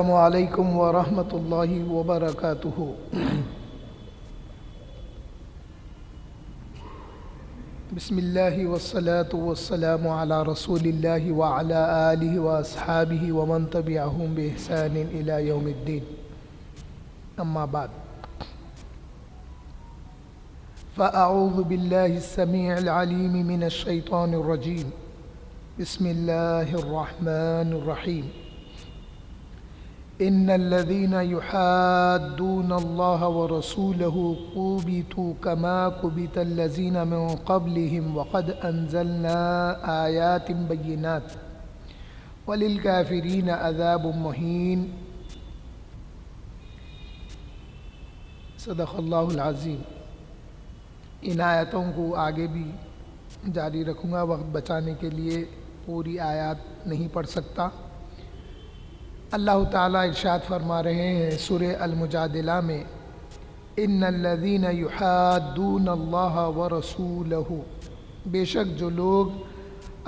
السلام علیکم ورحمۃ اللہ وبرکاتہ۔ بسم اللہ والصلاة والسلام علی رسول اللہ وعلی آلہ واصحابہ ومن تبعہم بإحسان الی یوم الدین، اما بعد فاعوذ باللہ السمیع العلیم من الشیطان الرجیم، بسم اللہ الرحمن الرحیم۔ ان الذين يحادون الله ورسوله كبتوا كما كبت الذين من قبلهم وقد انزلنا آيات بينات وللكافرين عذاب مهين۔ صدق اللہ العظیم۔ ان آیتوں کو آگے بھی جاری رکھوں گا، وقت بچانے کے لیے پوری آیات نہیں پڑھ سکتا۔ اللہ تعالیٰ ارشاد فرما رہے ہیں سورہ المجادلہ میں، ان الذین یحادون اللہ ورسولہ، بے شک جو لوگ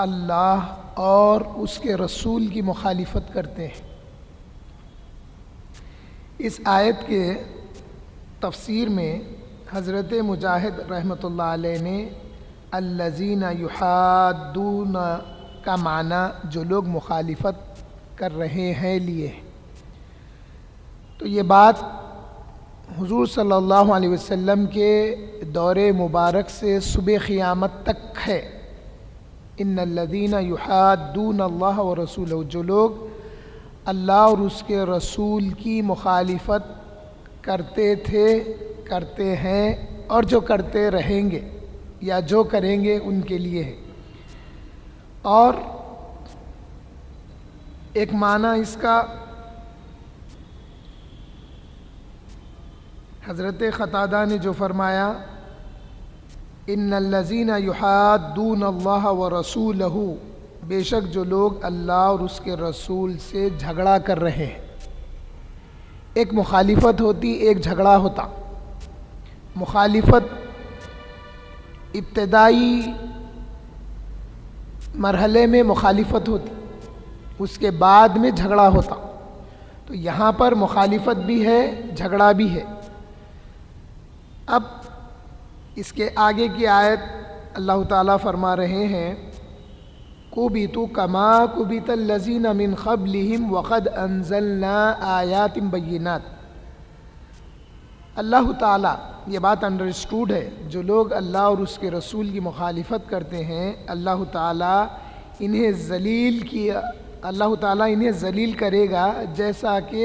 اللہ اور اس کے رسول کی مخالفت کرتے ہیں۔ اس آیت کے تفسیر میں حضرت مجاہد رحمۃ اللہ علیہ نے الذین یحادون کا معنی جو لوگ مخالفت کر رہے ہیں لیے، تو یہ بات حضور صلی اللہ علیہ وسلم کے دور مبارک سے صبح قیامت تک ہے۔ ان الذین یحادون اللہ ورسولہ، جو لوگ اللہ اور اس کے رسول کی مخالفت کرتے تھے، کرتے ہیں اور جو کرتے رہیں گے یا جو کریں گے ان کے لیے ہے۔ اور ایک معنی اس کا حضرت قتادہ نے جو فرمایا، ان الذین یحادون اللہ ورسولہ، بے شک جو لوگ اللہ اور اس کے رسول سے جھگڑا کر رہے ہیں۔ ایک مخالفت ہوتی، ایک جھگڑا ہوتا۔ مخالفت ابتدائی مرحلے میں مخالفت ہوتی، اس کے بعد میں جھگڑا ہوتا۔ تو یہاں پر مخالفت بھی ہے، جھگڑا بھی ہے۔ اب اس کے آگے کی آیت اللہ تعالیٰ فرما رہے ہیں، کُبِتُوا كَمَا كُبِتَ الَّذِينَ مِن قَبْلِهِمْ وَقَدْ أَنزَلْنَا آيَاتٍ بَيِّنَاتٍ۔ اللہ تعالیٰ، یہ بات انڈرسٹوڈ ہے، جو لوگ اللہ اور اس کے رسول کی مخالفت کرتے ہیں، اللہ تعالیٰ انہیں ذلیل کرے گا، جیسا کہ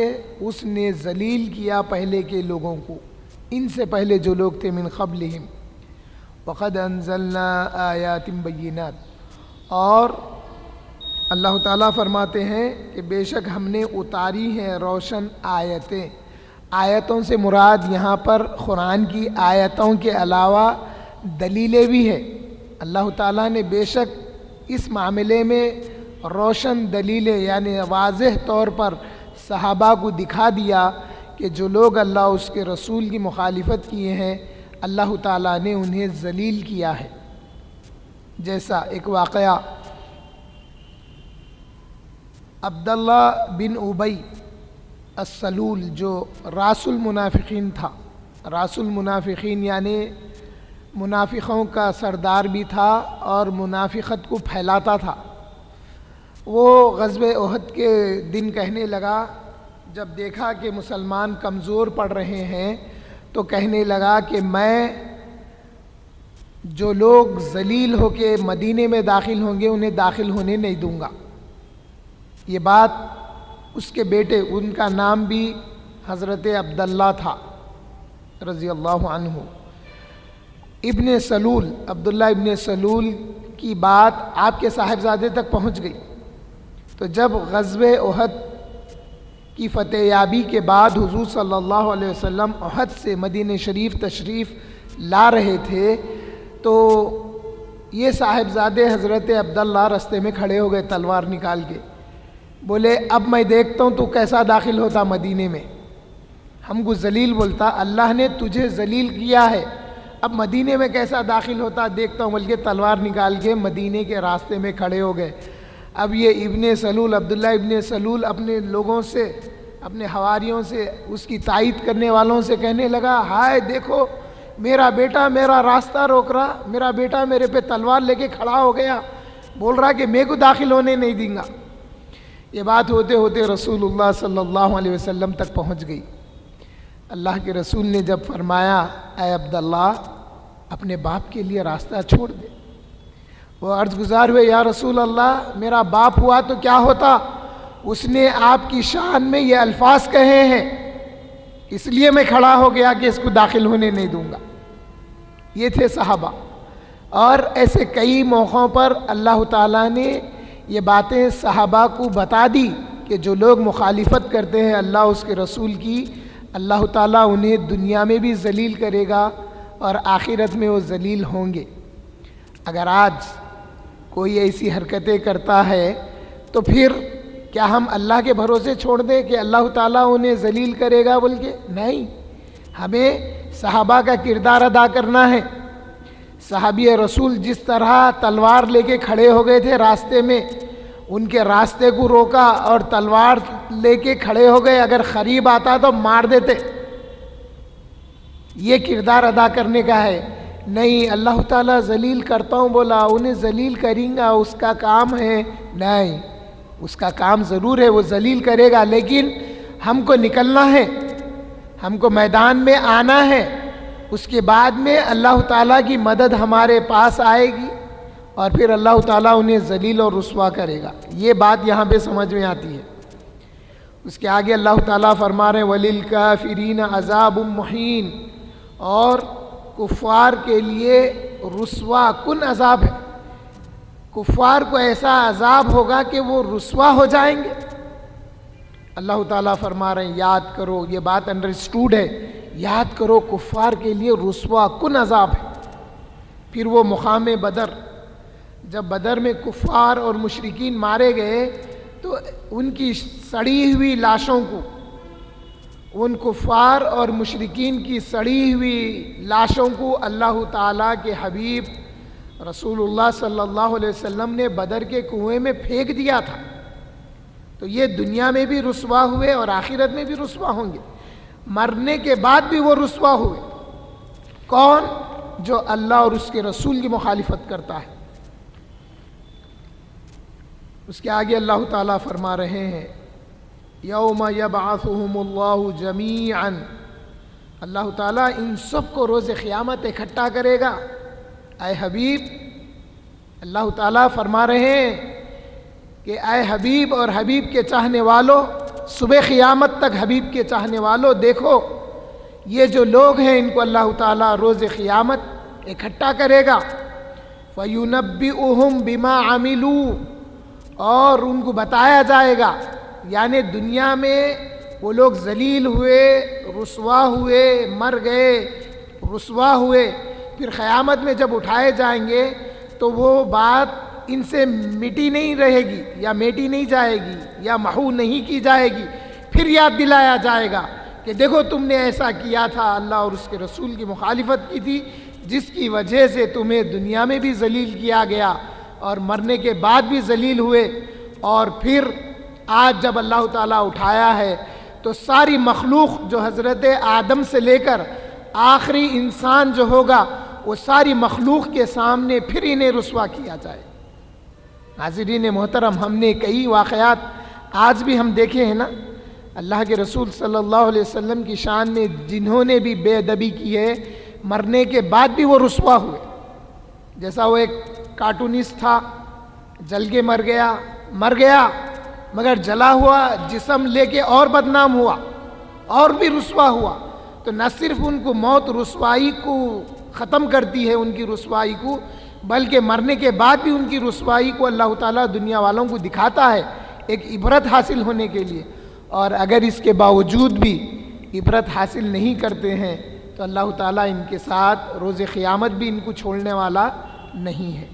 اس نے ذلیل کیا پہلے کے لوگوں کو، ان سے پہلے جو لوگ تھے، من قبلہم وقد انزلنا آیات بینات۔ اور اللہ تعالیٰ فرماتے ہیں کہ بے شک ہم نے اتاری ہیں روشن آیتیں۔ آیتوں سے مراد یہاں پر قرآن کی آیتوں کے علاوہ دلیلیں بھی ہے۔ اللہ تعالیٰ نے بے شک اس معاملے میں روشن دلیلیں، یعنی واضح طور پر صحابہ کو دکھا دیا کہ جو لوگ اللہ اس کے رسول کی مخالفت کیے ہیں، اللہ تعالیٰ نے انہیں ذلیل کیا ہے۔ جیسا ایک واقعہ، عبداللہ بن ابی السلول جو راس المنافقین تھا، راس المنافقین یعنی منافقوں کا سردار بھی تھا اور منافقت کو پھیلاتا تھا، وہ غزوہ احد کے دن کہنے لگا، جب دیکھا کہ مسلمان کمزور پڑ رہے ہیں تو کہنے لگا کہ میں جو لوگ ذلیل ہو کے مدینے میں داخل ہوں گے انہیں داخل ہونے نہیں دوں گا۔ یہ بات اس کے بیٹے، ان کا نام بھی حضرت عبداللہ تھا رضی اللہ عنہ، ابن سلول، عبداللہ ابن سلول کی بات آپ کے صاحبزادے تک پہنچ گئی۔ تو جب غزوہ احد کی فتح یابی کے بعد حضور صلی اللہ علیہ وسلم احد سے مدینہ شریف تشریف لا رہے تھے، تو یہ صاحبزادے حضرت عبداللہ رستے میں کھڑے ہو گئے تلوار نکال کے، بولے اب میں دیکھتا ہوں تو کیسا داخل ہوتا مدینے میں، ہم کو ذلیل بولتا، اللہ نے تجھے ذلیل کیا ہے، اب مدینے میں کیسا داخل ہوتا دیکھتا ہوں، بلکہ تلوار نکال کے مدینے کے راستے میں کھڑے ہو گئے۔ اب یہ ابن سلول، عبداللہ ابن سلول اپنے لوگوں سے اپنے حواریوں سے، اس کی تائید کرنے والوں سے کہنے لگا، ہائے دیکھو میرا بیٹا میرا راستہ روک رہا، میرا بیٹا میرے پہ تلوار لے کے کھڑا ہو گیا، بول رہا کہ میں کو داخل ہونے نہیں دیں گا۔ یہ بات ہوتے ہوتے رسول اللہ صلی اللہ علیہ وسلم تک پہنچ گئی۔ اللہ کے رسول نے جب فرمایا، اے عبداللہ اپنے باپ کے لیے راستہ چھوڑ دے، وہ عرض گزار ہوئے، یا رسول اللہ میرا باپ ہوا تو کیا ہوتا، اس نے آپ کی شان میں یہ الفاظ کہے ہیں، اس لیے میں کھڑا ہو گیا کہ اس کو داخل ہونے نہیں دوں گا۔ یہ تھے صحابہ، اور ایسے کئی موقعوں پر اللہ تعالیٰ نے یہ باتیں صحابہ کو بتا دی کہ جو لوگ مخالفت کرتے ہیں اللہ اس کے رسول کی، اللہ تعالیٰ انہیں دنیا میں بھی ذلیل کرے گا اور آخرت میں وہ ذلیل ہوں گے۔ اگر آج کوئی ایسی حرکتیں کرتا ہے تو پھر کیا ہم اللہ کے بھروسے چھوڑ دیں کہ اللہ تعالیٰ انہیں ذلیل کرے گا بول کے؟ نہیں، ہمیں صحابہ کا کردار ادا کرنا ہے۔ صحابی رسول جس طرح تلوار لے کے کھڑے ہو گئے تھے راستے میں، ان کے راستے کو روکا اور تلوار لے کے کھڑے ہو گئے، اگر قریب آتا تو مار دیتے۔ یہ کردار ادا کرنے کا ہے۔ نہیں، اللہ تعالیٰ ذلیل کرتا ہوں بولا، انہیں ذلیل کریں گا، اس کا کام ہے؟ نہیں، اس کا کام ضرور ہے، وہ ذلیل کرے گا، لیکن ہم کو نکلنا ہے، ہم کو میدان میں آنا ہے۔ اس کے بعد میں اللہ تعالیٰ کی مدد ہمارے پاس آئے گی اور پھر اللہ تعالیٰ انہیں ذلیل اور رسوا کرے گا۔ یہ بات یہاں پہ سمجھ میں آتی ہے۔ اس کے آگے اللہ تعالیٰ فرما رہے ہیں وَلِلْكَافِرِينَ عَذَابٌ مُحِينٌ، اور کفار کے لیے رسوا کن عذاب ہے۔ کفار کو ایسا عذاب ہوگا کہ وہ رسوا ہو جائیں گے۔ اللہ تعالیٰ فرما رہے ہیں یاد کرو، یہ بات انڈرسٹوڈ ہے، یاد کرو کفار کے لیے رسوا کن عذاب ہے۔ پھر وہ مقام بدر، جب بدر میں کفار اور مشرکین مارے گئے تو ان کی سڑی ہوئی لاشوں کو، ان کفار اور مشرکین کی سڑی ہوئی لاشوں کو اللہ تعالیٰ کے حبیب رسول اللہ صلی اللہ علیہ وسلم نے بدر کے کنویں میں پھینک دیا تھا۔ تو یہ دنیا میں بھی رسوا ہوئے اور آخرت میں بھی رسوا ہوں گے، مرنے کے بعد بھی وہ رسوا ہوئے۔ کون؟ جو اللہ اور اس کے رسول کی مخالفت کرتا ہے۔ اس کے آگے اللہ تعالیٰ فرما رہے ہیں یوم یبعثہم اللہ جمیعا، اللہ تعالیٰ ان سب کو روز قیامت اکٹھا کرے گا۔ اے حبیب، اللہ تعالیٰ فرما رہے ہیں کہ اے حبیب اور حبیب کے چاہنے والوں، صبح قیامت تک حبیب کے چاہنے والوں دیکھو، یہ جو لوگ ہیں ان کو اللہ تعالیٰ روز قیامت اکٹھا کرے گا۔ فَيُنَبِّئُهُمْ بِمَا عَمِلُوا، اور ان کو بتایا جائے گا، یعنی دنیا میں وہ لوگ ذلیل ہوئے، رسوا ہوئے، مر گئے، رسوا ہوئے، پھر قیامت میں جب اٹھائے جائیں گے تو وہ بات ان سے مٹی نہیں رہے گی، یا میٹی نہیں جائے گی، یا محو نہیں کی جائے گی۔ پھر یاد دلایا جائے گا کہ دیکھو تم نے ایسا کیا تھا، اللہ اور اس کے رسول کی مخالفت کی تھی، جس کی وجہ سے تمہیں دنیا میں بھی ذلیل کیا گیا اور مرنے کے بعد بھی ذلیل ہوئے۔ اور پھر آج جب اللہ تعالیٰ اٹھایا ہے تو ساری مخلوق جو حضرت آدم سے لے کر آخری انسان جو ہوگا، وہ ساری مخلوق کے سامنے پھر انہیں رسوا کیا جائے۔ حاضرین محترم، ہم نے کئی واقعات آج بھی ہم دیکھے ہیں نا، اللہ کے رسول صلی اللہ علیہ وسلم کی شان میں جنہوں نے بھی بے ادبی کی ہے، مرنے کے بعد بھی وہ رسوا ہوئے۔ جیسا وہ ایک کارٹونسٹ تھا، جل کے مر گیا مگر جلا ہوا جسم لے کے اور بدنام ہوا اور بھی رسوا ہوا۔ تو نہ صرف ان کو موت رسوائی کو ختم کرتی ہے ان کی رسوائی کو، بلکہ مرنے کے بعد بھی ان کی رسوائی کو اللہ تعالیٰ دنیا والوں کو دکھاتا ہے ایک عبرت حاصل ہونے کے لیے۔ اور اگر اس کے باوجود بھی عبرت حاصل نہیں کرتے ہیں تو اللہ تعالیٰ ان کے ساتھ روز قیامت بھی ان کو چھوڑنے والا نہیں ہے۔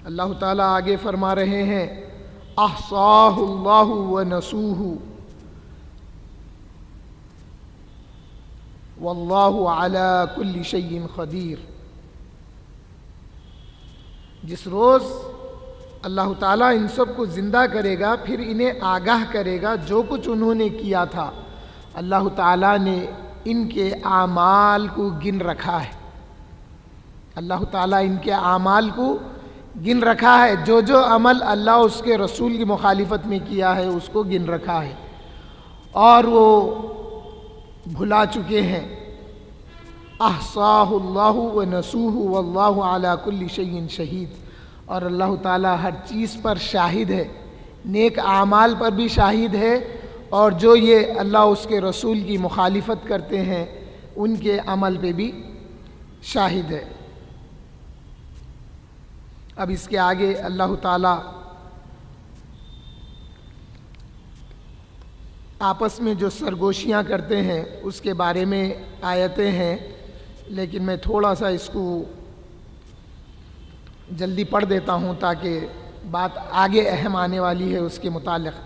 اللہ تعالیٰ آگے فرما رہے ہیں احصاہ اللہ ونسوہ واللہ علی کل شیء قدیر۔ جس روز اللہ تعالیٰ ان سب کو زندہ کرے گا، پھر انہیں آگاہ کرے گا جو کچھ انہوں نے کیا تھا، اللہ تعالیٰ نے ان کے اعمال کو گن رکھا ہے۔ اللہ تعالیٰ ان کے اعمال کو گن رکھا ہے، جو جو عمل اللہ اس کے رسول کی مخالفت میں کیا ہے اس کو گن رکھا ہے، اور وہ بھلا چکے ہیں۔ احصاہ اللہ ونسوہ واللہ علی کل شیء شہید، اور اللہ تعالیٰ ہر چیز پر شاہد ہے، نیک اعمال پر بھی شاہد ہے، اور جو یہ اللہ اس کے رسول کی مخالفت کرتے ہیں ان کے عمل پہ بھی شاہد ہے۔ اب اس کے آگے اللہ تعالیٰ آپس میں جو سرگوشیاں کرتے ہیں اس کے بارے میں آیتیں ہیں، لیکن میں تھوڑا سا اس کو جلدی پڑھ دیتا ہوں تاکہ بات آگے اہم آنے والی ہے اس کے متعلق۔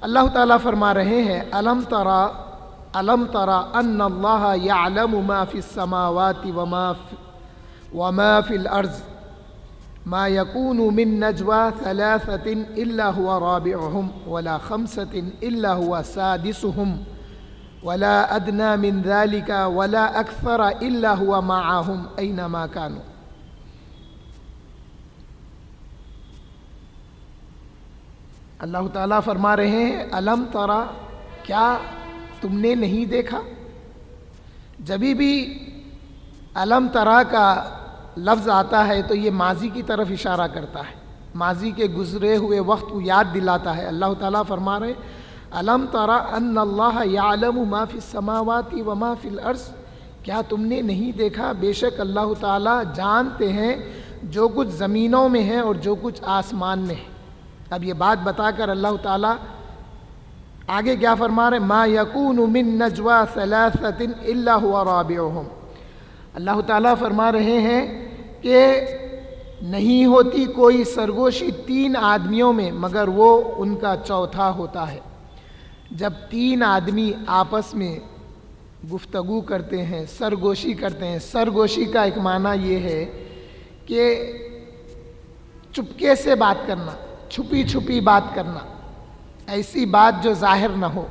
اللہ تعالیٰ فرما رہے ہیں الم ترى ان اللہ یعلم ما فی السماوات وما فی الارض ما يكون من نجوى ثلاثة إلا هو رابعهم ولا خمسة إلا هو سادسهم ولا أدنى من ذلك ولا أكثر إلا هو معهم أينما كانوا۔ اللہ تعالیٰ فرما رہے ہیں الم ترى، کیا تم نے نہیں دیکھا؟ جبھی بھی الم ترى کا لفظ آتا ہے تو یہ ماضی کی طرف اشارہ کرتا ہے، ماضی کے گزرے ہوئے وقت کو یاد دلاتا ہے۔ اللہ تعالیٰ فرما رہے الم ترى ان اللہ یعلم ما فی السماوات وما فی الارض، کیا تم نے نہیں دیکھا بے شک اللہ تعالیٰ جانتے ہیں جو کچھ زمینوں میں ہے اور جو کچھ آسمان میں ہے۔ اب یہ بات بتا کر اللہ تعالیٰ آگے کیا فرما رہے ما یکون من نجوى ثلاثة الا هو رابعهم، اللہ تعالیٰ فرما رہے ہیں کہ نہیں ہوتی کوئی سرگوشی تین آدمیوں میں مگر وہ ان کا چوتھا ہوتا ہے۔ جب تین آدمی آپس میں گفتگو کرتے ہیں، سرگوشی کرتے ہیں، سرگوشی کا ایک معنی یہ ہے کہ چپکے سے بات کرنا، چھپی چھپی بات کرنا، ایسی بات جو ظاہر نہ ہو،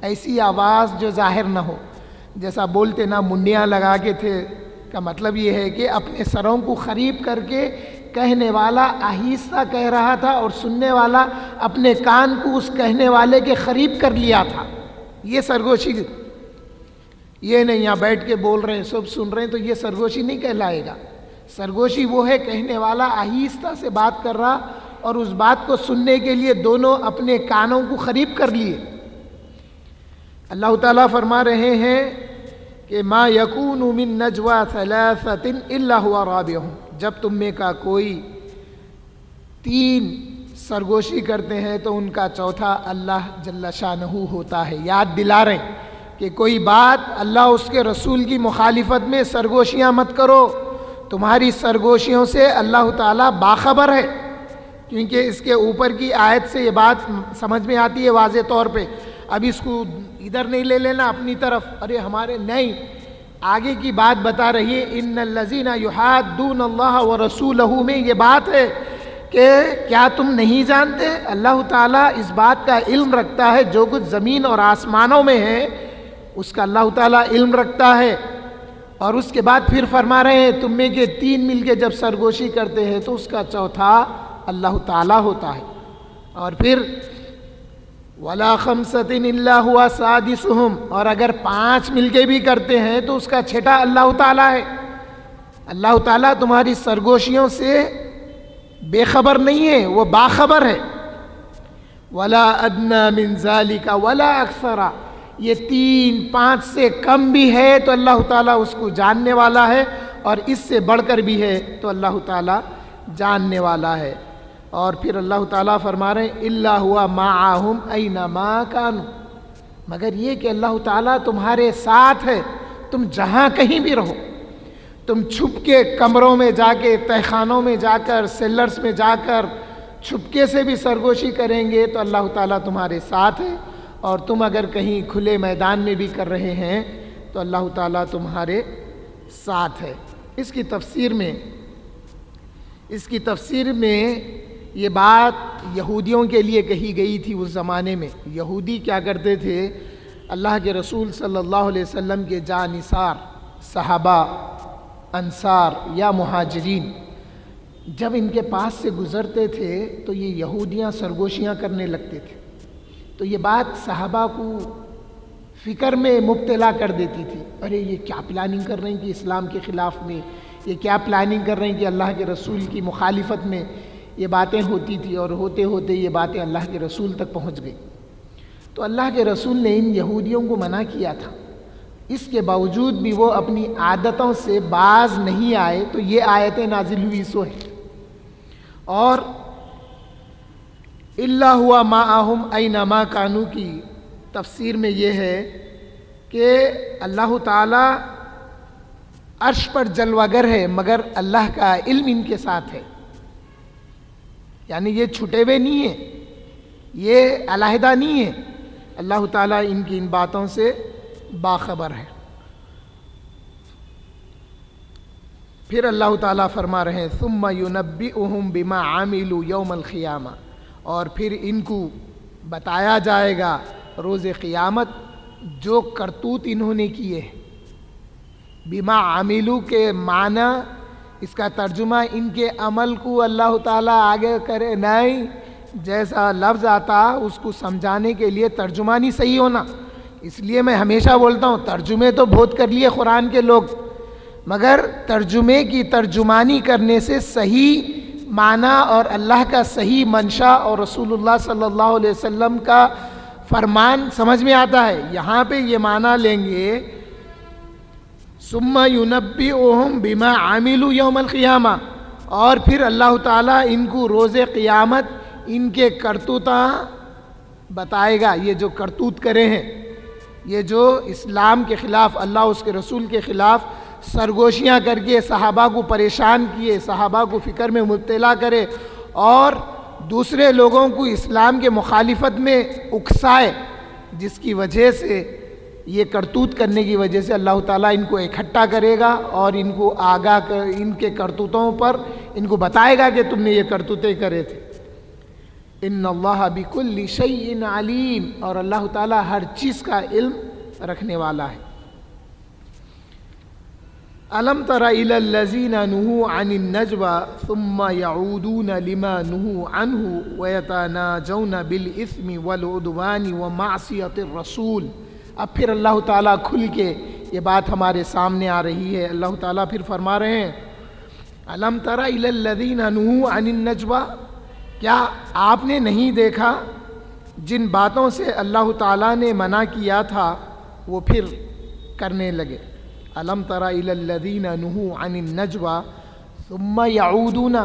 ایسی آواز جو ظاہر نہ ہو، جیسا بولتے نا منڈیاں لگا کے تھے، کا مطلب یہ ہے کہ اپنے سروں کو قریب کر کے کہنے والا آہستہ کہہ رہا تھا اور سننے والا اپنے کان کو اس کہنے والے کے قریب کر لیا تھا۔ یہ سرگوشی، یہ نہیں یہاں بیٹھ کے بول رہے ہیں سب سن رہے ہیں تو یہ سرگوشی نہیں کہلائے گا۔ سرگوشی وہ ہے کہنے والا آہستہ سے بات کر رہا اور اس بات کو سننے کے لیے دونوں اپنے کانوں کو قریب کر لیے۔ اللہ تعالیٰ فرما رہے ہیں کہ ما یکون من نجوى ثلاثة الا هو رابعهم، جب تم میں کا کوئی تین سرگوشی کرتے ہیں تو ان کا چوتھا اللہ جل شانہ ہوتا ہے۔ یاد دلا رہے ہیں کہ کوئی بات اللہ اس کے رسول کی مخالفت میں سرگوشیاں مت کرو، تمہاری سرگوشیوں سے اللہ تعالیٰ باخبر ہے، کیونکہ اس کے اوپر کی آیت سے یہ بات سمجھ میں آتی ہے واضح طور پہ۔ اب اس کو ادھر نہیں لے لینا اپنی طرف، ارے ہمارے نہیں، آگے کی بات بتا رہی ہے ان الذین یحادون اللہ ورسولہ میں یہ بات ہے کہ کیا تم نہیں جانتے اللہ تعالیٰ اس بات کا علم رکھتا ہے جو کچھ زمین اور آسمانوں میں ہے اس کا اللہ تعالیٰ علم رکھتا ہے۔ اور اس کے بعد پھر فرما رہے ہیں تم میں کے تین مل کے جب سرگوشی کرتے ہیں تو اس کا چوتھا اللہ تعالیٰ ہوتا ہے۔ اور پھر وَلَا خَمْسَةٍ إِلَّا هُوَ سَادِسُهُمْ، اور اگر پانچ مل کے بھی کرتے ہیں تو اس کا چھٹا اللہ تعالیٰ ہے۔ اللہ تعالیٰ تمہاری سرگوشیوں سے بے خبر نہیں ہے، وہ باخبر ہے۔ وَلَا أَدْنَى مِنْ ذَلِكَ وَلَا أَكْثَرَ، یہ تین پانچ سے کم بھی ہے تو اللہ تعالیٰ اس کو جاننے والا ہے، اور اس سے بڑھ کر بھی ہے تو اللہ تعالیٰ جاننے والا ہے۔ اور پھر اللہ تعالیٰ فرما رہے ہیں الا ہوا معہم اینما کانوا، مگر یہ کہ اللہ تعالیٰ تمہارے ساتھ ہے، تم جہاں کہیں بھی رہو، تم چھپ کے کمروں میں جا کے، تہخانوں میں جا کر، سیلرز میں جا کر چھپکے سے بھی سرگوشی کریں گے تو اللہ تعالیٰ تمہارے ساتھ ہے، اور تم اگر کہیں کھلے میدان میں بھی کر رہے ہیں تو اللہ تعالیٰ تمہارے ساتھ ہے۔ اس کی تفسیر میں اس کی تفسیر میں یہ بات یہودیوں کے لیے کہی گئی تھی۔ اس زمانے میں یہودی کیا کرتے تھے، اللہ کے رسول صلی اللہ علیہ وسلم کے جانثار صحابہ، انصار یا مہاجرین جب ان کے پاس سے گزرتے تھے تو یہ یہودیاں سرگوشیاں کرنے لگتے تھے، تو یہ بات صحابہ کو فکر میں مبتلا کر دیتی تھی۔ ارے یہ کیا پلاننگ کر رہے ہیں کہ اسلام کے خلاف میں، یہ کیا پلاننگ کر رہے ہیں کہ اللہ کے رسول کی مخالفت میں یہ باتیں ہوتی تھی، اور ہوتے ہوتے یہ باتیں اللہ کے رسول تک پہنچ گئی۔ تو اللہ کے رسول نے ان یہودیوں کو منع کیا تھا، اس کے باوجود بھی وہ اپنی عادتوں سے باز نہیں آئے، تو یہ آیتیں نازل ہوئی سو ہے۔ اور الا ہوا معہم اینما کانوا کی تفسیر میں یہ ہے کہ اللہ تعالیٰ عرش پر جلوہ گر ہے، مگر اللہ کا علم ان کے ساتھ ہے، یعنی یہ چھٹے ہوئے نہیں ہیں، یہ علیحدہ نہیں ہے، اللہ تعالیٰ ان کی ان باتوں سے باخبر ہے۔ پھر اللہ تعالیٰ فرما رہے ہیں ثم ینبئہم بما عملوا یوم القیامہ، اور پھر ان کو بتایا جائے گا روز قیامت جو کرتوت انہوں نے کیے ہیں۔ بما عملوا کے معنی، اس کا ترجمہ ان کے عمل کو اللہ تعالیٰ آگے کرے، نہیں جیسا لفظ آتا اس کو سمجھانے کے لیے ترجمانی صحیح ہونا۔ اس لیے میں ہمیشہ بولتا ہوں ترجمے تو بہت کر لیے قرآن کے لوگ، مگر ترجمے کی ترجمانی کرنے سے صحیح معنی اور اللہ کا صحیح منشا اور رسول اللہ صلی اللہ علیہ وسلم کا فرمان سمجھ میں آتا ہے۔ یہاں پہ یہ معنی لیں گے ثم ینبئہم بما عملوا یوم القیامہ، اور پھر اللہ تعالیٰ ان کو روز قیامت ان کے کرتوتاں بتائے گا۔ یہ جو کرتوت کرے ہیں، یہ جو اسلام کے خلاف، اللہ اس کے رسول کے خلاف سرگوشیاں کر کے صحابہ کو پریشان کیے، صحابہ کو فکر میں مبتلا کرے اور دوسرے لوگوں کو اسلام کے مخالفت میں اکسائے، جس کی وجہ سے یہ کرتوت کرنے کی وجہ سے اللہ تعالیٰ ان کو اکٹھا کرے گا اور ان کو آگاہ کر ان کے کرتوتوں پر ان کو بتائے گا کہ تم نے یہ کرتوتیں کرے تھے۔ ان اللہ بکل شیء علیم، اور اللہ تعالیٰ ہر چیز کا علم رکھنے والا ہے۔ الم تر الی الذین نہوا عن النجوى ثم یعودون لما نہوا عنہ ویتناجون بالاثم والعدوان ومعصیۃ الرسول۔ اب پھر اللہ تعالیٰ کھل کے یہ بات ہمارے سامنے آ رہی ہے۔ اللہ تعالیٰ پھر فرما رہے ہیں الم تر الی الذین نہوا عن النجوى، کیا آپ نے نہیں دیکھا جن باتوں سے اللہ تعالیٰ نے منع کیا تھا وہ پھر کرنے لگے۔ الم تر الی الذین نہوا عن النجوى ثم یعودون،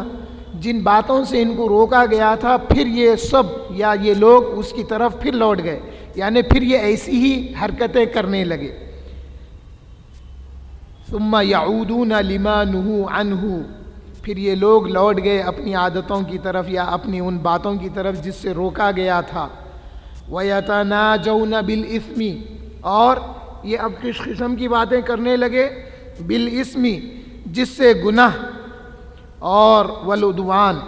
جن باتوں سے ان کو روکا گیا تھا پھر یہ سب یا یہ لوگ اس کی طرف پھر لوٹ گئے، یعنی پھر یہ ایسی ہی حرکتیں کرنے لگے۔ ثم یعودون لما نہوا عنہ، پھر یہ لوگ لوٹ گئے اپنی عادتوں کی طرف یا اپنی ان باتوں کی طرف جس سے روکا گیا تھا۔ وَيَتَنَاجَوْنَ بِالْإِثْمِ، اور یہ اب کس قسم کی باتیں کرنے لگے؟ بالاسم، جس سے گناہ اور والعدوان،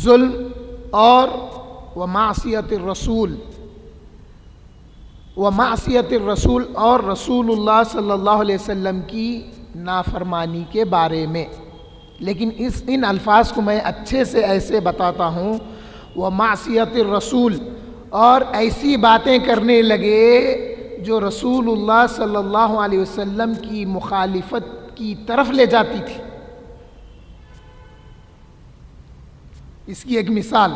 ظلم اور ومعصیت الرسول، ومعصیت الرسول، اور رسول اللہ صلی اللہ علیہ وسلم کی نافرمانی کے بارے میں۔ لیکن ان الفاظ کو میں اچھے سے ایسے بتاتا ہوں، ومعصیت الرسول، اور ایسی باتیں کرنے لگے جو رسول اللہ صلی اللہ علیہ وسلم کی مخالفت کی طرف لے جاتی تھی۔ اس کی ایک مثال،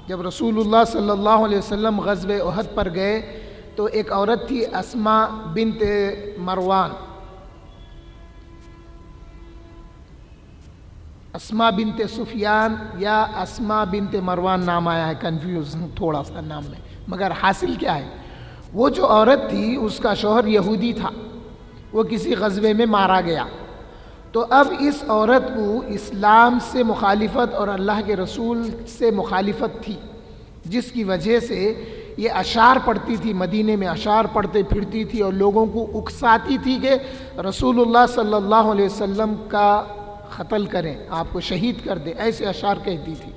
جب رسول اللہ صلی اللہ علیہ وسلم غزوہ احد پر گئے تو ایک عورت تھی اسماء بنت مروان، اسماء بنت سفیان یا اسماء بنت مروان نام آیا ہے، کنفیوز تھوڑا سا نام میں، مگر حاصل کیا ہے، وہ جو عورت تھی اس کا شوہر یہودی تھا، وہ کسی غزوے میں مارا گیا، تو اب اس عورت کو اسلام سے مخالفت اور اللہ کے رسول سے مخالفت تھی، جس کی وجہ سے یہ اشعار پڑھتی تھی، مدینے میں اشعار پڑھتے پھرتی تھی اور لوگوں کو اکساتی تھی کہ رسول اللہ صلی اللہ علیہ وسلم کا قتل کریں، آپ کو شہید کر دیں، ایسے اشعار کہتی تھی۔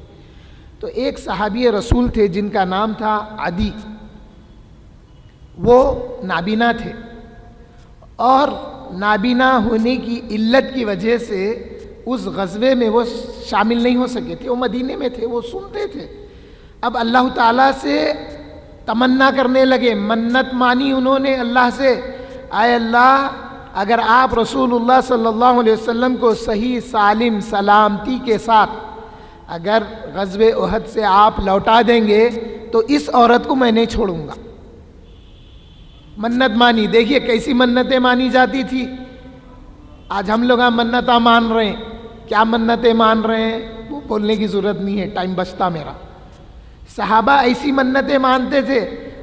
تو ایک صحابی رسول تھے جن کا نام تھا عدی، وہ نابینا تھے، اور نابینا ہونے کی علت کی وجہ سے اس غزوے میں وہ شامل نہیں ہو سکے تھے، وہ مدینے میں تھے، وہ سنتے تھے۔ اب اللہ تعالیٰ سے تمنا کرنے لگے، منت مانی انہوں نے اللہ سے، اے اللہ اگر آپ رسول اللہ صلی اللہ علیہ وسلم کو صحیح سالم سلامتی کے ساتھ اگر غزوہ احد سے آپ لوٹا دیں گے تو اس عورت کو میں نہیں چھوڑوں گا۔ منت مانی، دیکھیے کیسی منتیں مانی جاتی تھی۔ آج ہم لوگ منتیں مان رہے ہیں، کیا منتیں مان رہے ہیں وہ بولنے کی ضرورت نہیں ہے، ٹائم بچتا میرا۔ صحابہ ایسی منتیں مانتے تھے۔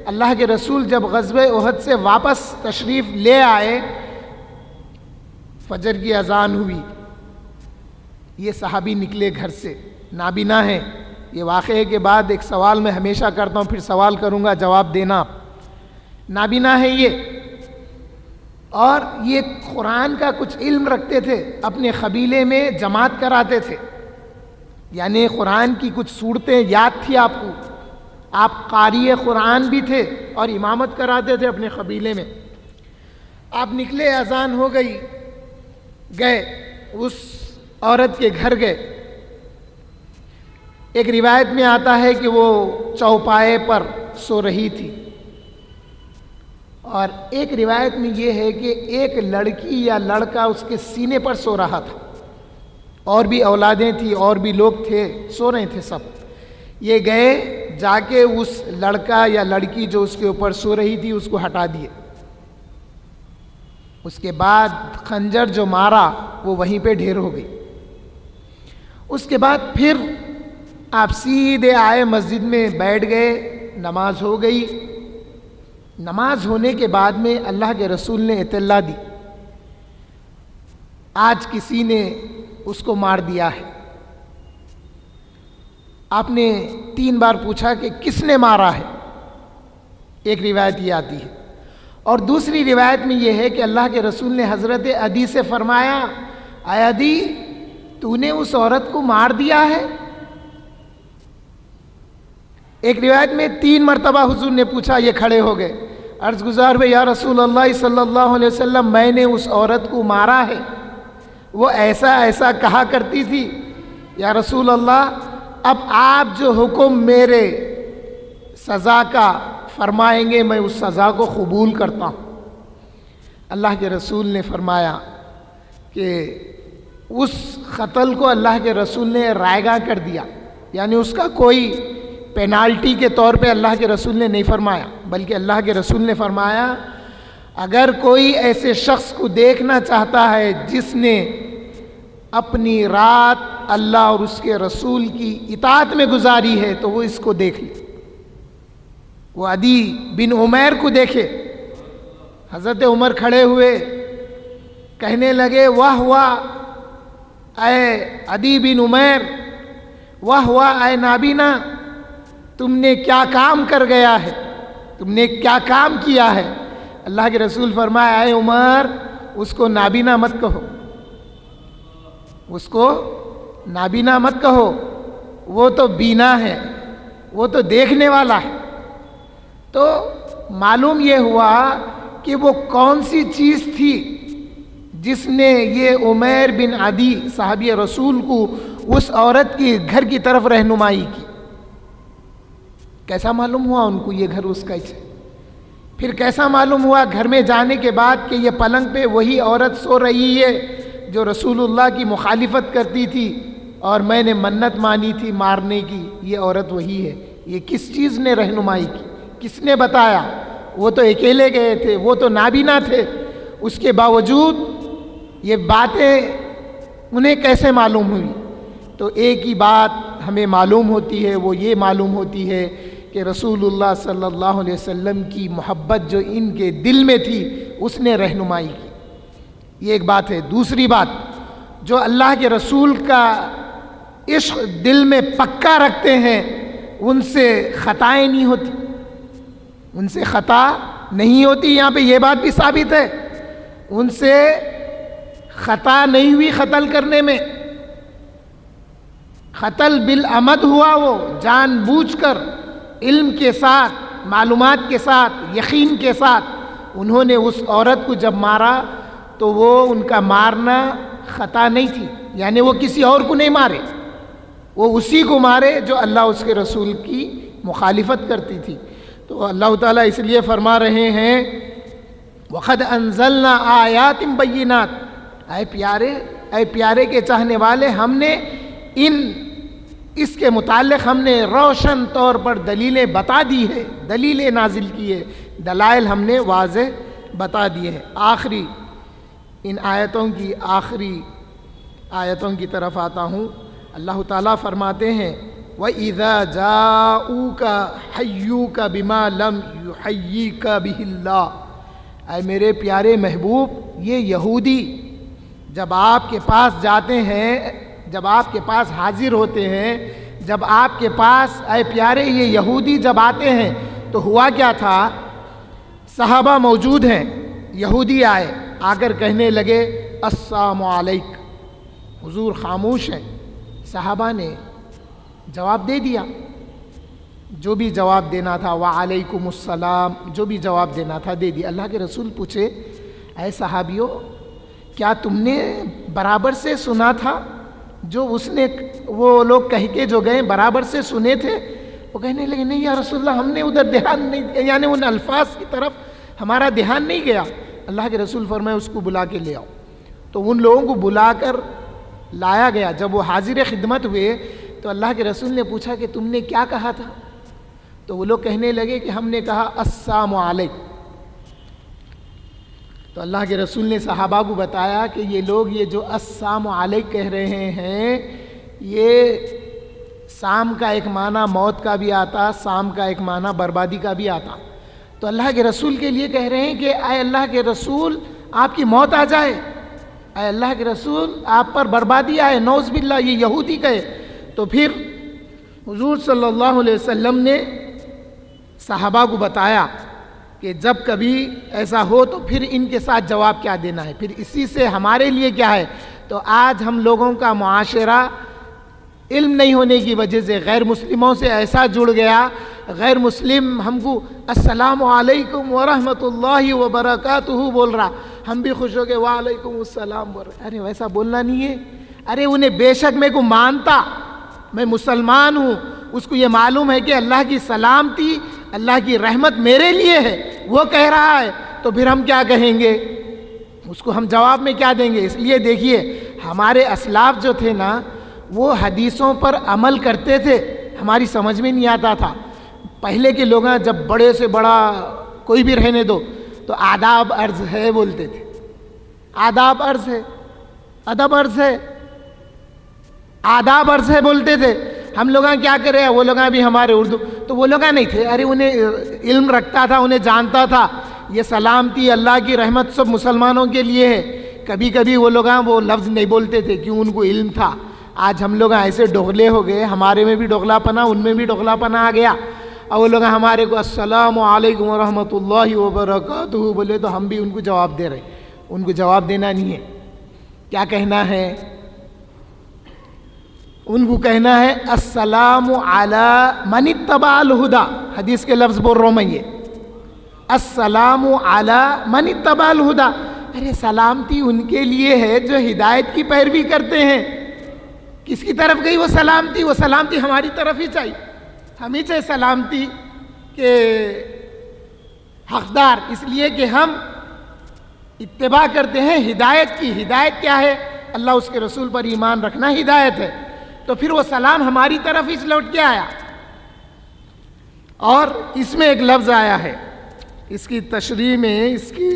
اللہ کے رسول جب غزوہ احد سے واپس تشریف لے آئے، فجر کی اذان ہوئی، یہ صحابی نکلے گھر سے، نابینا ہیں۔ یہ واقعے کے بعد ایک سوال میں ہمیشہ کرتا ہوں، پھر سوال کروں گا، جواب دینا۔ نابینا ہے یہ، اور یہ قرآن کا کچھ علم رکھتے تھے، اپنے قبیلے میں جماعت کراتے تھے، یعنی قرآن کی کچھ صورتیں یاد تھی آپ کو، آپ قاری قرآن بھی تھے اور امامت کراتے تھے اپنے قبیلے میں۔ آپ نکلے، اذان ہو گئی، گئے اس عورت کے گھر گئے۔ ایک روایت میں آتا ہے کہ وہ چوپائے پر سو رہی تھی، اور ایک روایت میں یہ ہے کہ ایک لڑکی یا لڑکا اس کے سینے پر سو رہا تھا، اور بھی اولادیں تھیں، اور بھی لوگ تھے، سو رہے تھے سب۔ یہ گئے، جا کے اس لڑکا یا لڑکی جو اس کے اوپر سو رہی تھی اس کو ہٹا دیے۔ اس کے بعد خنجر جو مارا وہ وہیں پہ ڈھیر ہو گئی۔ اس کے بعد پھر آپ سیدھے آئے، مسجد میں بیٹھ گئے، نماز ہو گئی۔ نماز ہونے کے بعد میں اللہ کے رسول نے اطلاع دی، آج کسی نے اس کو مار دیا ہے۔ آپ نے 3 بار پوچھا کہ کس نے مارا ہے، ایک روایت یہ آتی ہے، اور دوسری روایت میں یہ ہے کہ اللہ کے رسول نے حضرت عدی سے فرمایا، اے عدی تو نے اس عورت کو مار دیا ہے؟ ایک روایت میں 3 مرتبہ حضور نے پوچھا، یہ کھڑے ہو گئے، عرض گزار ہوئے، یا رسول اللہ صلی اللہ علیہ وسلم میں نے اس عورت کو مارا ہے، وہ ایسا ایسا کہا کرتی تھی۔ یا رسول اللہ اب آپ جو حکم میرے سزا کا فرمائیں گے میں اس سزا کو قبول کرتا ہوں۔ اللہ کے رسول نے فرمایا کہ اس قتل کو اللہ کے رسول نے رائگاں کر دیا، یعنی اس کا کوئی پینالٹی کے طور پہ اللہ کے رسول نے نہیں فرمایا، بلکہ اللہ کے رسول نے فرمایا اگر کوئی ایسے شخص کو دیکھنا چاہتا ہے جس نے اپنی رات اللہ اور اس کے رسول کی اطاعت میں گزاری ہے تو وہ اس کو دیکھ لے۔ وہ عدی بن عمیر کو دیکھے۔ حضرت عمر کھڑے ہوئے، کہنے لگے، واہ واہ اے عدی بن عمیر، واہ واہ اے نابینا، تم نے کیا کام کر گیا ہے، تم نے کیا کام کیا ہے۔ اللہ کے رسول فرمایا، اے عمر اس کو نابینا مت کہو، اس کو نابینا مت کہو، وہ تو بینا ہے، وہ تو دیکھنے والا ہے۔ تو معلوم یہ ہوا کہ وہ کون سی چیز تھی جس نے یہ عمیر بن عدی صحابی رسول کو اس عورت کی گھر کی طرف رہنمائی کی۔ کیسا معلوم ہوا ان کو یہ گھر اس کا ہے؟ پھر کیسا معلوم ہوا گھر میں جانے کے بعد کہ یہ پلنگ پہ وہی عورت سو رہی ہے جو رسول اللہ کی مخالفت کرتی تھی اور میں نے منت مانی تھی مارنے کی، یہ عورت وہی ہے۔ یہ کس چیز نے رہنمائی کی، کس نے بتایا؟ وہ تو اکیلے گئے تھے، وہ تو نابینا تھے، اس کے باوجود یہ باتیں انہیں کیسے معلوم ہوئی؟ تو ایک ہی بات ہمیں معلوم ہوتی ہے، وہ یہ معلوم ہوتی ہے کہ رسول اللہ صلی اللہ علیہ وسلم کی محبت جو ان کے دل میں تھی اس نے رہنمائی کی۔ یہ ایک بات ہے۔ دوسری بات، جو اللہ کے رسول کا عشق دل میں پکا رکھتے ہیں ان سے خطائیں نہیں ہوتی، ان سے خطا نہیں ہوتی۔ یہاں پہ یہ بات بھی ثابت ہے، ان سے خطا نہیں ہوئی قتل کرنے میں، قتل بالعمد ہوا، وہ جان بوجھ کر علم کے ساتھ، معلومات کے ساتھ، یقین کے ساتھ انہوں نے اس عورت کو جب مارا تو وہ ان کا مارنا خطا نہیں تھی، یعنی وہ کسی اور کو نہیں مارے، وہ اسی کو مارے جو اللہ اس کے رسول کی مخالفت کرتی تھی۔ تو اللہ تعالیٰ اس لیے فرما رہے ہیں وَقَدْ أَنزَلْنَا آیَاتٍ بَيِّنَاتٍ، اے پیارے کے چاہنے والے، ہم نے اس کے متعلق ہم نے روشن طور پر دلیلیں بتا دی ہے، دلیلیں نازل کی ہے، دلائل ہم نے واضح بتا دیے ہیں۔ آخری ان آیتوں کی آخری آیتوں کی طرف آتا ہوں۔ اللہ تعالیٰ فرماتے ہیں وَإِذَا جَاءُوكَ حَيُّوكَ بِمَا لَمْ يُحَيِّكَ بِهِ اللَّهُ، اے میرے پیارے محبوب، یہ یہودی جب آپ کے پاس جاتے ہیں، جب آپ کے پاس حاضر ہوتے ہیں، جب آپ کے پاس اے پیارے یہ یہودی جب آتے ہیں تو ہوا کیا تھا؟ صحابہ موجود ہیں، یہودی آئے، آ کر کہنے لگے السلام علیک، حضور خاموش ہیں۔ صحابہ نے جواب دے دیا، جو بھی جواب دینا تھا، وعلیکم السلام، جو بھی جواب دینا تھا دے دیا۔ اللہ کے رسول پوچھے اے صحابیوں، کیا تم نے برابر سے سنا تھا جو اس نے، وہ لوگ کہہ کے جو گئے برابر سے سنے تھے؟ وہ کہنے لگے نہیں یا رسول اللہ، ہم نے ادھر دھیان نہیں، یعنی ان الفاظ کی طرف ہمارا دھیان نہیں گیا۔ اللہ کے رسول فرمائے اس کو بلا کے لے آؤ۔ تو ان لوگوں کو بلا کر لایا گیا۔ جب وہ حاضر خدمت ہوئے تو اللہ کے رسول نے پوچھا کہ تم نے کیا کہا تھا؟ تو وہ لوگ کہنے لگے کہ ہم نے کہا السلام علیک۔ تو اللہ کے رسول نے صحابہ کو بتایا کہ یہ لوگ یہ جو السلام علیک کہہ رہے ہیں، یہ سام کا ایک معنی موت کا بھی آتا، سام کا ایک معنی بربادی کا بھی آتا۔ تو اللہ کے رسول کے لیے کہہ رہے ہیں کہ اے اللہ کے رسول آپ کی موت آ جائے، اے اللہ کے رسول آپ پر بربادی آئے، نعوذ باللہ، یہ یہودی کہے۔ تو پھر حضور صلی اللہ علیہ وسلم نے صحابہ کو بتایا کہ جب کبھی ایسا ہو تو پھر ان کے ساتھ جواب کیا دینا ہے، پھر اسی سے ہمارے لیے کیا ہے۔ تو آج ہم لوگوں کا معاشرہ علم نہیں ہونے کی وجہ سے غیر مسلموں سے ایسا جڑ گیا، غیر مسلم ہم کو السلام علیکم ورحمۃ اللہ وبرکاتہ بول رہا، ہم بھی خوش ہو گئے وعلیکم السلام بول رہے۔ ارے ویسا بولنا نہیں ہے۔ ارے انہیں بے شک میں کو مانتا، میں مسلمان ہوں، اس کو یہ معلوم ہے کہ اللہ کی سلامتی، اللہ کی رحمت میرے لیے ہے، وہ کہہ رہا ہے، تو پھر ہم کیا کہیں گے؟ اس کو ہم جواب میں کیا دیں گے؟ اس لیے دیکھیے ہمارے اسلاف جو تھے نا، وہ حدیثوں پر عمل کرتے تھے، ہماری سمجھ میں نہیں آتا تھا۔ پہلے کے لوگ جب بڑے سے بڑا کوئی بھی رہنے دو تو آداب عرض ہے بولتے تھے، آداب عرض ہے، ادب عرض ہے، آداب عرض ہے بولتے تھے۔ ہم لوگ کیا کرے، وہ لوگ بھی ہمارے اردو، تو وہ لوگ نہیں تھے، ارے انہیں علم رکھتا تھا، انہیں جانتا تھا یہ سلامتی اللہ کی رحمت سب مسلمانوں کے لیے ہے۔ کبھی کبھی وہ لوگ وہ لفظ نہیں بولتے تھے، کیوں؟ ان کو علم تھا۔ آج ہم لوگ ایسے ڈوغلے ہو گئے، ہمارے میں بھی ڈوغلا پنا، ان میں بھی ڈوغلا پنا آ گیا، اور وہ لوگ ہمارے کو السلام علیکم ورحمۃ اللہ وبرکاتہ بولے تو ہم بھی ان کو جواب دے رہے۔ ان کو جواب دینا نہیں ہے، کیا کہنا ہے؟ ان کو کہنا ہے السلام علی من اتبع الہدی، حدیث کے لفظ بول رہا ہوں میں، یہ السلام علی من اتبع الہدی۔ ارے سلامتی ان کے لیے ہے جو ہدایت کی پیروی کرتے ہیں۔ کس کی طرف گئی وہ سلامتی؟ وہ سلامتی ہماری طرف ہی چاہیے، ہم ہی چاہیے سلامتی کے حقدار، اس لیے کہ ہم اتباع کرتے ہیں ہدایت کی۔ ہدایت کیا ہے؟ اللہ اس کے رسول پر ایمان رکھنا ہدایت ہے۔ تو پھر وہ سلام ہماری طرف ہی لوٹ کے آیا۔ اور اس میں ایک لفظ آیا ہے، اس کی تشریح میں، اس کی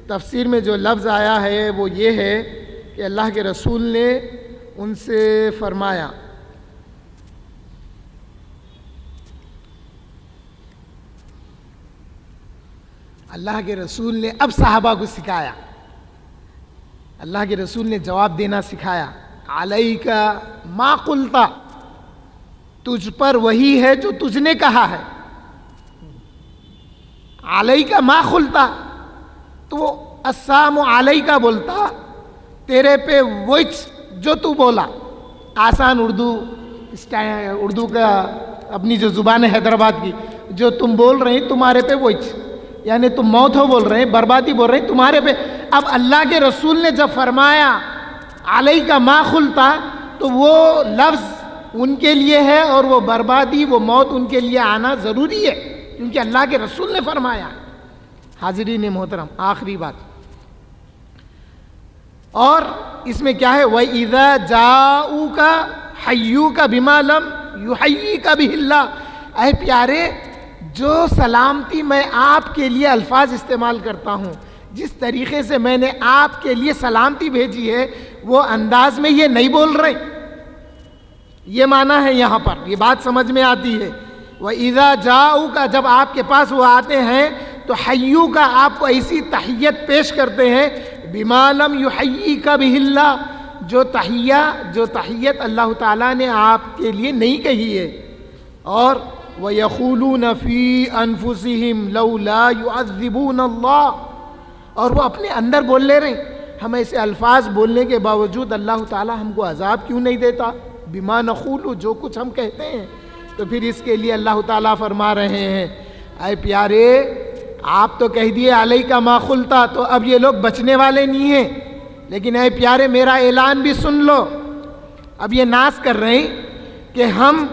تفسیر میں جو لفظ آیا ہے وہ یہ ہے کہ اللہ کے رسول نے ان سے فرمایا اللہ کے رسول نے اب صحابہ کو سکھایا، اللہ کے رسول نے جواب دینا سکھایا، علیک ما قلت، تجھ پر وہی ہے جو تجھ نے کہا ہے۔ علیک ما قلت، تو السلام علیک بولتا، تیرے پہ وہی جو تو بولا، آسان اردو کا اپنی جو زبان ہے حیدرآباد کی، جو تم بول رہے ہیں تمہارے پہ وہ یعنی تم موت ہو بول رہے ہیں، بربادی بول رہے ہیں تمہارے پہ۔ اب اللہ کے رسول نے جب فرمایا علیک ما خلتا، تو وہ لفظ ان کے لیے ہے اور وہ بربادی، وہ موت ان کے لیے آنا ضروری ہے، کیونکہ اللہ کے رسول نے فرمایا۔ حاضرین محترم، آخری بات، اور اس میں کیا ہے؟ وَإِذَا جَاءُوكَ حَيُّوكَ بِمَا لَمْ يُحَيِّكَ بِهِ اللَّهُ۔ اے پیارے، جو سلامتی میں آپ کے لیے الفاظ استعمال کرتا ہوں، جس طریقے سے میں نے آپ کے لیے سلامتی بھیجی ہے، وہ انداز میں یہ نہیں بول رہے۔ یہ معنی ہے یہاں پر، یہ بات سمجھ میں آتی ہے۔ وَإِذَا جَاءُوكَ، جب آپ کے پاس وہ آتے ہیں تو حیّوکا، آپ کو ایسی تحیت پیش کرتے ہیں، بِمَا لَمْ يُحَيِّكَ بِهِ اللَّهُ، جو تحیت اللہ تعالیٰ نے آپ کے لیے نہیں کہی ہے۔ اور وَيَقُولُونَ فِي أَنفُسِهِمْ لَوْلَا يُعَذِّبُونَ اللَّهُ، اور وہ اپنے اندر بول لے رہے ہیں، ہم ایسے الفاظ بولنے کے باوجود اللہ تعالیٰ ہم کو عذاب کیوں نہیں دیتا؟ بِمَا نَقُولُ، جو کچھ ہم کہتے ہیں۔ تو پھر اس کے لیے اللہ تعالیٰ فرما رہے ہیں، اے پیارے، آپ تو کہہ دیے علیک ما خلتا، تو اب یہ لوگ بچنے والے نہیں ہیں، لیکن اے پیارے میرا اعلان بھی سن لو۔ اب یہ ناز کر رہے ہیں کہ ہم،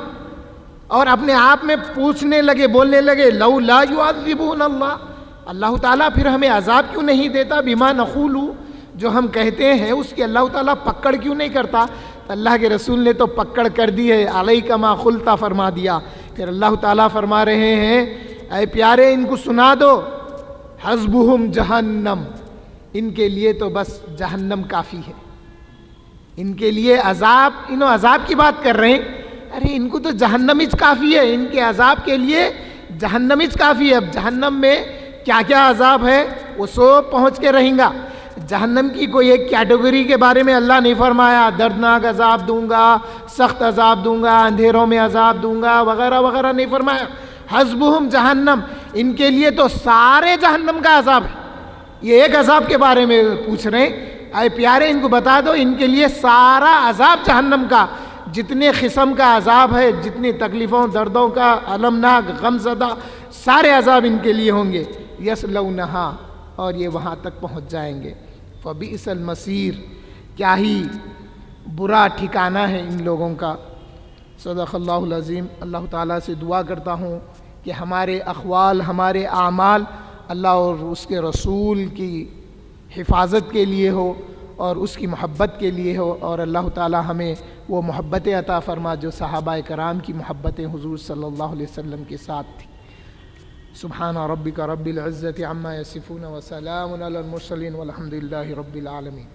اور اپنے آپ میں پوچھنے لگے، بولنے لگے، لولا یعذبون اللہ، اللہ تعالیٰ پھر ہمیں عذاب کیوں نہیں دیتا؟ بما نقول، جو ہم کہتے ہیں اس کی اللہ تعالیٰ پکڑ کیوں نہیں کرتا؟ اللہ کے رسول نے تو پکڑ کر دی ہے، علیک ما خلتا فرما دیا۔ پھر اللہ تعالیٰ فرما رہے ہیں، اے پیارے ان کو سنا دو، حسبہم جہنم، ان کے لیے تو بس جہنم کافی ہے، ان کے لیے عذاب، انہوں عذاب کی بات کر رہے ہیں، ارے ان کو تو جہنم ہی کافی ہے، ان کے عذاب کے لیے جہنم ہی کافی ہے۔ اب جہنم میں کیا کیا عذاب ہے وہ سب پہنچ کے رہیں گا۔ جہنم کی کوئی ایک کیٹیگری کے بارے میں اللہ نہیں فرمایا، دردناک عذاب دوں گا، سخت عذاب دوں گا، اندھیروں میں عذاب دوں گا، وغیرہ وغیرہ نہیں فرمایا۔ حسبہم جہنم، ان کے لیے تو سارے جہنم کا عذاب ہے۔ یہ ایک عذاب کے بارے میں پوچھ رہے ہیں، اے پیارے ان کو بتا دو ان کے لیے سارا عذاب جہنم کا، جتنے قسم کا عذاب ہے، جتنی تکلیفوں دردوں کا، المناک غم زدہ سارے عذاب ان کے لیے ہوں گے۔ یصلونہا، اور یہ وہاں تک پہنچ جائیں گے۔ فبئس المصیر، کیا ہی برا ٹھکانہ ہے ان لوگوں کا۔ صدق اللہ العظیم۔ اللہ تعالیٰ سے دعا کرتا ہوں کہ ہمارے اقوال، ہمارے اعمال اللہ اور اس کے رسول کی حفاظت کے لیے ہو اور اس کی محبت کے لیے ہو، اور اللہ تعالیٰ ہمیں وہ محبتیں عطا فرما جو صحابہ کرام کی محبتیں حضور صلی اللہ علیہ وسلم کے ساتھ تھی۔ سبحان ربک رب العزت عما یصفون وسلام علی المرسلین والحمد للہ رب العالمین۔